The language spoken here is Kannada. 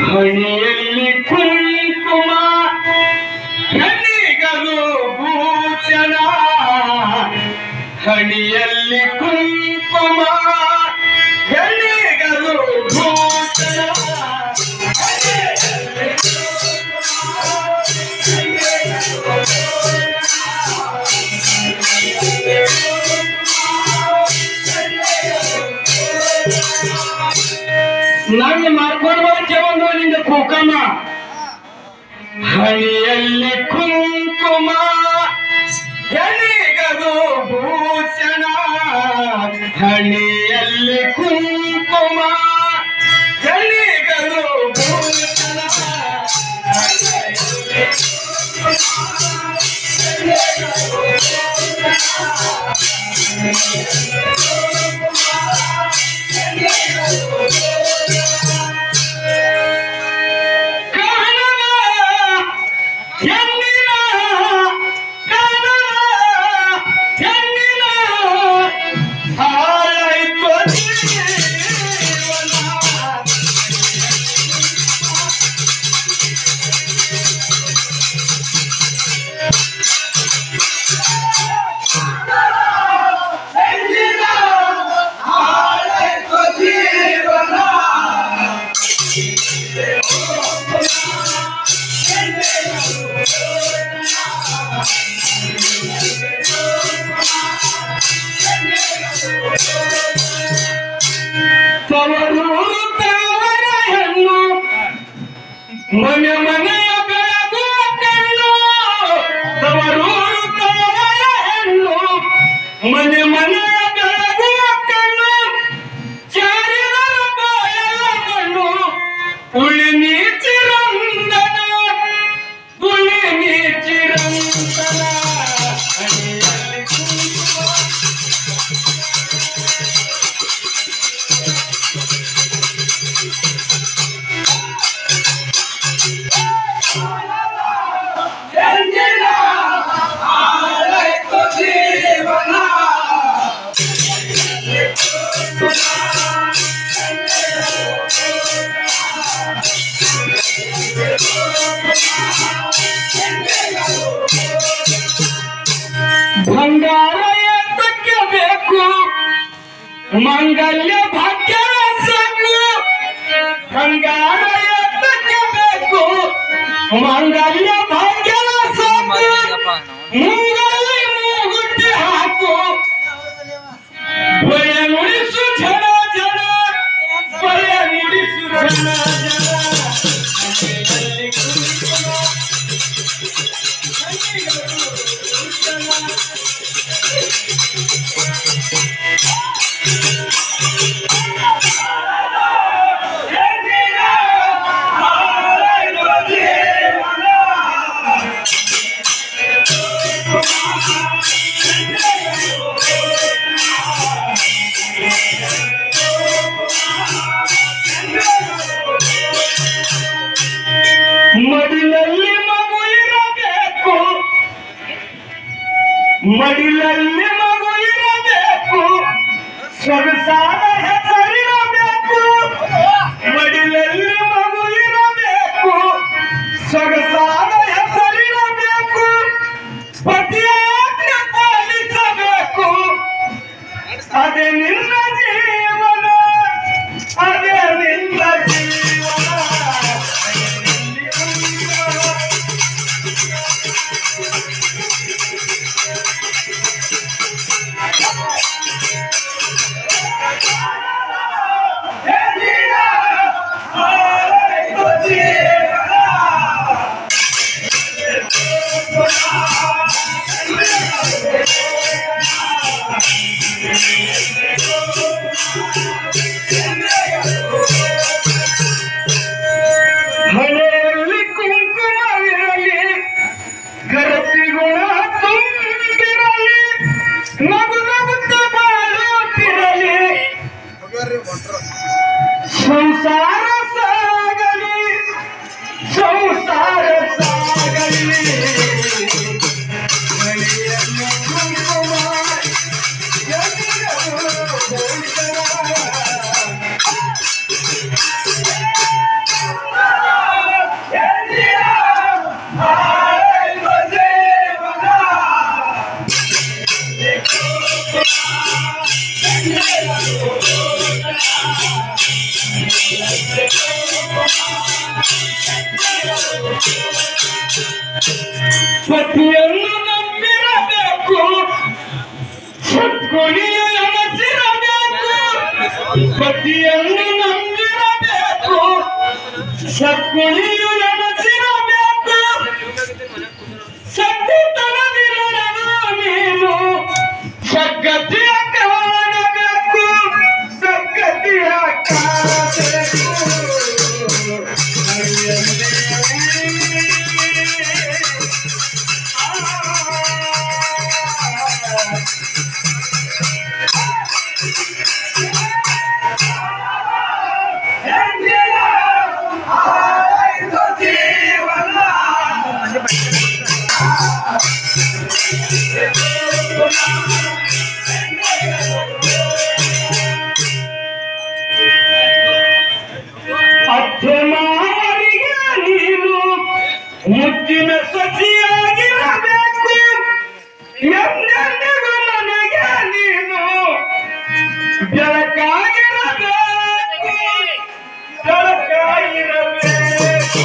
ಹಣಿಯಲ್ಲಿ ಕುಂಕುಮ ಹೆಣ್ಣಿಗರು ಭೂಷಣ ಹಣಿಯಲ್ಲಿ ಕುಂಕುಮ ಹೆಣ್ಣಿಗರು ಭೂಷಣ ನನ್ನ ಮಾಡ್ಕೊಂಡು ಬರ್ತೇವೊಂದು ನಿಂದ ಕುಕಮ ಹಣಿಯಲ್ಲಿ ಕುಂಕುಮ ಹೆಣ್ಣಿಗರು ಭೂಷಣ ಹಣಿಯಲ್ಲಿ ಕುಂಕುಮ ಹೆಣ್ಣಿಗರು ಭೂಷಣ ತವರೂರು ತಾವರ ಹೆಣ್ಣು ಮನೆ ಮನೆಯ ಬೆಳಗುವ ಕಣ್ಣು ತವರೂರು ತಾವರ ಹೆಣ್ಣು ಮನೆ ಮನೆಯ ಬೆಳಗುವ ಕಣ್ಣು ಚಾರಿದರ ಬಾಯಲ ಕಣ್ಣು ಉಳಿ ನೀಚಿರಂದನ ಉಳಿ ನೀಚಿರಂದನ ಹಣಿಯಲ್ಲಿ ಕುಂಕುಮ ಬಂಗಾರ ಎತ್ತಕ್ಕೆ ಬೇಕು ಮಂಗಲ್ಯ ಭಾಗ್ಯ ಸಾಕು ಬಂಗಾರ ಎತ್ತಕ್ಕೆ ಬೇಕು ಮಂಗಲ್ಯ ಭಾಗ್ಯ ಸಾಕು ಮೂಗಲ್ಲಿ ಮೂಗುಟ್ಟಿ ಹಾಕು ಬಳೆ ನುಡಿಸು ಜನ ಜನ ಬಳೆ ನುಡಿಸು ಜನ ಜನ ಮಡಿಲಲ್ಲಿ ಮಗು ಇರಬೇಕು ಮಡಿಲಲ್ಲಿ ಮಗು ಇರಬೇಕು ಸೊಗಸಾದ ಹೆಸರಿರಬೇಕು ಮಡಿಲಲ್ಲಿ ಮಗು ಇರಬೇಕು ಸೊಗಸಾದ ಹೆಸರಿರಬೇಕು ಪತಿಯಾಜ್ಞೆ ಪಾಲಿಸಬೇಕು ಅದೇ ನಿನ್ನ ಜೀವನ ಅದೇ ನಿನ್ನ ಜೀವನ ಪತಿಯನ್ನು ನಂಬಿರಬೇಕು, ಸದ್ಗುಣಿಯು ಎನಸಿರಬೇಕು. ಪತಿಯನ್ನು ನಂಬಿರಬೇಕು, ಸದ್ಗುಣಿಯು ಎನಸಿರಬೇಕು. ಸತ್ತಿತನದಿ ನಡೆದು ನೀನು ಸದ್ಗತಿಯ ಕಾಣಬೇಕು, ಸದ್ಗತಿಯ ಕಾಣಬೇಕು. ಅತ್ತೆ ಮಾವನಿಗೆ ನೀನು ಮುದ್ದಿನ ಸಸಿಯಾಗಿರಬೇಕು, ಎಂದೆಂದಿಗೂ ನನಗೆ ನೀನು ಬೆಳಕಾಗಿರಬೇಕು, ಬೆಳಕಾಗಿರಬೇಕು.